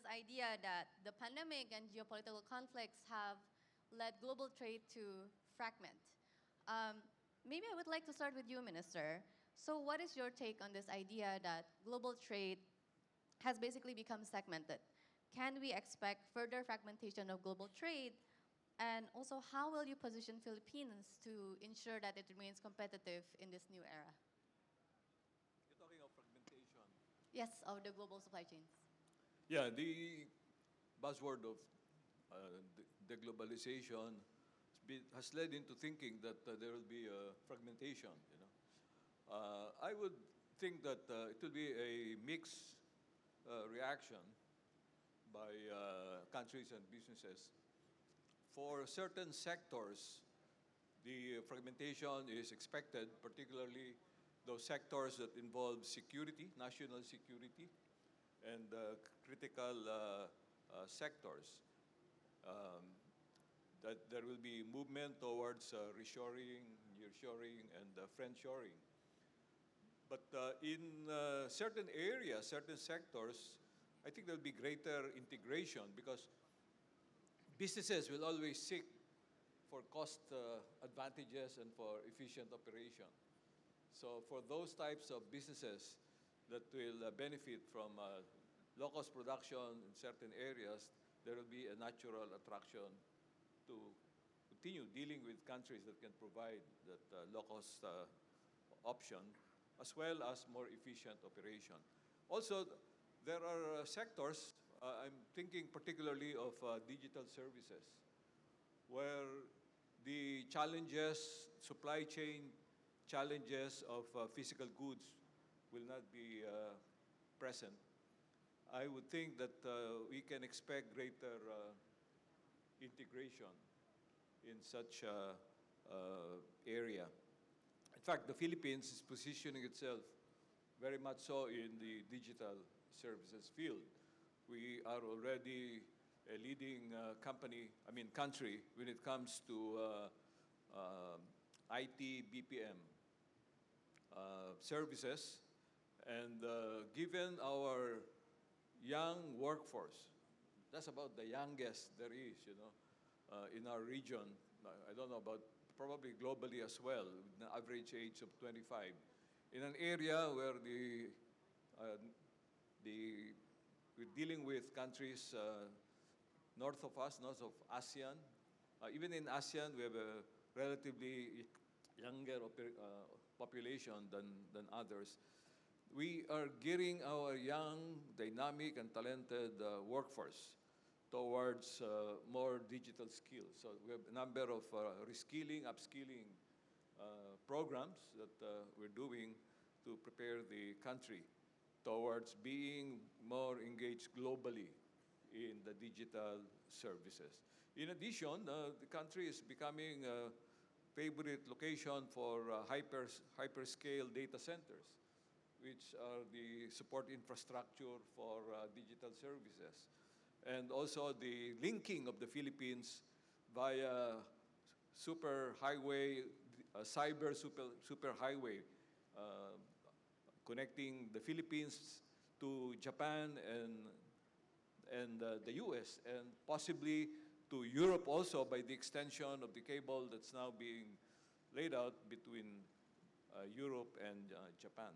this idea that the pandemic and geopolitical conflicts have led global trade to fragment. Maybe I would like to start with you, Minister. So what is your take on this idea that global trade has basically become segmented? Can we expect further fragmentation of global trade? And also, how will you position Philippines to ensure that it remains competitive in this new era? You're talking of fragmentation. Yes, of the global supply chains. Yeah, the buzzword of deglobalization has led into thinking that there will be a fragmentation. I would think that it will be a mixed reaction by countries and businesses. For certain sectors, the fragmentation is expected, particularly those sectors that involve security, national security, and critical sectors. That there will be movement towards reshoring, nearshoring, and friendshoring. But in certain areas, certain sectors, I think there will be greater integration because businesses will always seek for cost advantages and for efficient operation. So for those types of businesses that will benefit from low-cost production in certain areas, there will be a natural attraction to continue dealing with countries that can provide that low-cost option, as well as more efficient operation. Also, there are sectors, I'm thinking particularly of digital services, where the challenges, supply chain challenges of physical goods will not be present. I would think that we can expect greater integration in such area. In fact, the Philippines is positioning itself very much so in the digital services field. We are already a leading country when it comes to IT BPM services. And given our young workforce, that's about the youngest there is, in our region. I don't know about, probably globally as well, with an average age of 25. In an area where we're dealing with countries north of us, north of ASEAN. Even in ASEAN, we have a relatively younger population than others. We are gearing our young, dynamic, and talented workforce towards more digital skills. So we have a number of reskilling, upskilling programs that we're doing to prepare the country towards being more engaged globally in the digital services. In addition, the country is becoming a favorite location for hyperscale data centers, which are the support infrastructure for digital services. And also the linking of the Philippines via superhighway, cyber superhighway, connecting the Philippines to Japan and the US, and possibly to Europe also by the extension of the cable that's now being laid out between Europe and Japan.